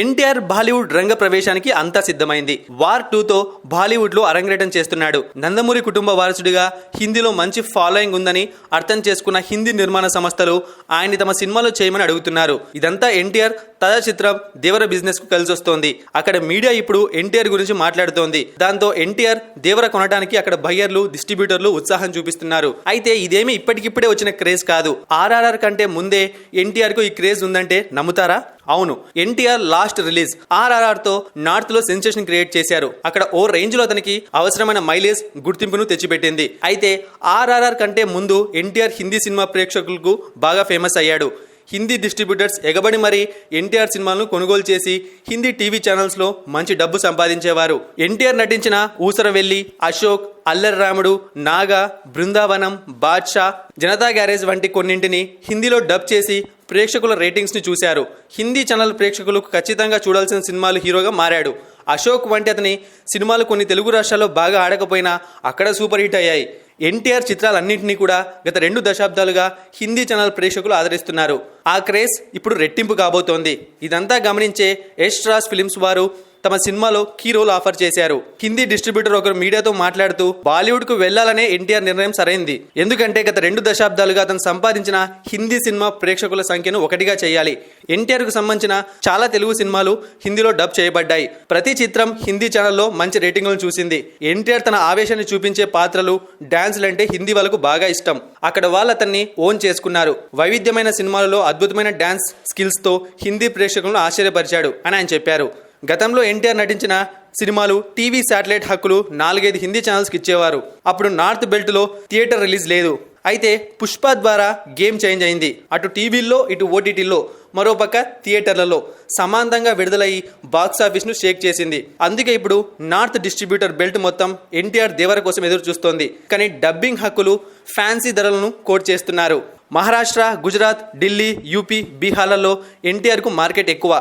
ఎన్టీఆర్ బాలీవుడ్ రంగ ప్రవేశానికి అంతా సిద్ధమైంది. వార్ 2తో బాలీవుడ్ లో అరంగేటం చేస్తున్నాడు. నందమూరి కుటుంబ వారసుడిగా హిందీలో మంచి ఫాలోయింగ్ ఉందని అర్థం చేసుకున్న హిందీ నిర్మాణ సంస్థలు ఆయన్ని తమ సినిమాలో చేయమని అడుగుతున్నారు. ఇదంతా ఎన్టీఆర్ తాజా చిత్రం దేవర బిజినెస్ కు కలిసి వస్తోంది. అక్కడ మీడియా ఇప్పుడు ఎన్టీఆర్ గురించి మాట్లాడుతోంది. దాంతో ఎన్టీఆర్ దేవర కొనడానికి అక్కడ బయ్యర్లు, డిస్ట్రిబ్యూటర్లు ఉత్సాహం చూపిస్తున్నారు. అయితే ఇదేమి ఇప్పటికిప్పుడే వచ్చిన క్రేజ్ కాదు. ఆర్ఆర్ఆర్ కంటే ముందే ఎన్టీఆర్ కు ఈ క్రేజ్ ఉందంటే నమ్ముతారా? అవును, ఎన్టీఆర్ లాస్ట్ రిలీజ్ ఆర్ఆర్ఆర్ తో నార్త్ లో సెన్సేషన్ క్రియేట్ చేశారు. అక్కడ ఓ రేంజ్ లో అతనికి అవసరమైన మైలేజ్, గుర్తింపును తెచ్చిపెట్టింది. అయితే ఆర్ఆర్ఆర్ కంటే ముందు ఎన్టీఆర్ హిందీ సినిమా ప్రేక్షకులకు బాగా ఫేమస్ అయ్యాడు. హిందీ డిస్ట్రిబ్యూటర్స్ ఎగబడి మరీ ఎన్టీఆర్ సినిమాలను కొనుగోలు చేసి హిందీ టీవీ ఛానల్స్ లో మంచి డబ్బు సంపాదించేవారు. ఎన్టీఆర్ నటించిన ఊసరవెల్లి, అశోక్, అల్లరి రాముడు, నాగా, బృందావనం, బాద్షా, జనతా గ్యారేజ్ వంటి కొన్నింటిని హిందీలో డబ్ చేసి ప్రేక్షకుల రేటింగ్స్ ని చూశారు. హిందీ ఛానల్ ప్రేక్షకులకు ఖచ్చితంగా చూడాల్సిన సినిమాలు హీరోగా మారాడు. అశోక్ వంటి అతని సినిమాలు కొన్ని తెలుగు రాష్ట్రాల్లో బాగా ఆడకపోయినా అక్కడ సూపర్ హిట్ అయ్యాయి. ఎన్టీఆర్ చిత్రాలన్నింటినీ కూడా గత 2 దశాబ్దాలుగా హిందీ ఛానల్ ప్రేక్షకులు ఆదరిస్తున్నారు. ఆ క్రేజ్ ఇప్పుడు రెట్టింపు కాబోతోంది. ఇదంతా గమనించే యష్ రాజ్ ఫిలిమ్స్ వారు తమ సినిమాలో కీ రోల్ ఆఫర్ చేశారు. హిందీ డిస్ట్రిబ్యూటర్ ఒకరు మీడియాతో మాట్లాడుతూ బాలీవుడ్ కు వెళ్లాలనే ఎన్టీఆర్ నిర్ణయం సరైంది. ఎందుకంటే గత 2 దశాబ్దాలుగా అతను సంపాదించిన హిందీ సినిమా ప్రేక్షకుల సంఖ్యను ఒకటిగా చేయాలి. ఎన్టీఆర్ కు సంబంధించిన చాలా తెలుగు సినిమాలు హిందీలో డబ్ చేయబడ్డాయి. ప్రతి చిత్రం హిందీ ఛానల్లో మంచి రేటింగ్లను చూసింది. ఎన్టీఆర్ తన ఆవేశాన్ని చూపించే పాత్రలు, డాన్స్లు అంటే హిందీ వాళ్ళకు బాగా ఇష్టం. అక్కడ వాళ్ళు అతన్ని ఓన్ చేసుకున్నారు. వైవిధ్యమైన సినిమాలలో అద్భుతమైన డాన్స్ స్కిల్స్ తో హిందీ ప్రేక్షకులను ఆశ్చర్యపరిచాడు అని ఆయన చెప్పారు. గతంలో ఎన్టీఆర్ నటించిన సినిమాలు టీవీ శాటిలైట్ హక్కులు 4-5 హిందీ ఛానల్స్కి ఇచ్చేవారు. అప్పుడు నార్త్ బెల్ట్లో థియేటర్ రిలీజ్ లేదు. అయితే పుష్ప ద్వారా గేమ్ చేంజ్ అయింది. అటు టీవీల్లో, ఇటు ఓటీటీల్లో, మరోపక్క థియేటర్లలో సమాంతంగా విడుదలయ్యి బాక్సాఫీస్ను షేక్ చేసింది. అందుకే ఇప్పుడు నార్త్ డిస్ట్రిబ్యూటర్ బెల్ట్ మొత్తం ఎన్టీఆర్ దేవర కోసం ఎదురు చూస్తోంది. కానీ డబ్బింగ్ హక్కులు ఫ్యాన్సీ ధరలను కోట్ చేస్తున్నారు. మహారాష్ట్ర, గుజరాత్, ఢిల్లీ, యూపీ, బీహార్లలో ఎన్టీఆర్కు మార్కెట్ ఎక్కువ.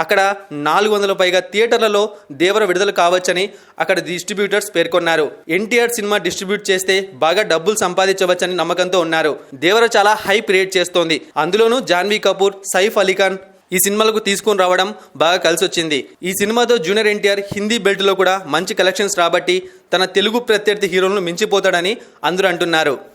అక్కడ 400 పైగా థియేటర్లలో దేవర విడుదల కావచ్చని అక్కడ డిస్ట్రిబ్యూటర్స్ పేర్కొన్నారు. ఎన్టీఆర్ సినిమా డిస్ట్రిబ్యూట్ చేస్తే బాగా డబ్బులు సంపాదించవచ్చని నమ్మకంతో ఉన్నారు. దేవర చాలా హైప్ క్రియేట్ చేస్తోంది. అందులోనూ జాన్వీ కపూర్, సైఫ్ అలీఖాన్ ఈ సినిమాలకు తీసుకొని రావడం బాగా కలిసి వచ్చింది. ఈ సినిమాతో జూనియర్ ఎన్టీఆర్ హిందీ బెల్ట్ లో కూడా మంచి కలెక్షన్స్ రాబట్టి తన తెలుగు ప్రత్యర్థి హీరోలను మించిపోతాడని అందరూ అంటున్నారు.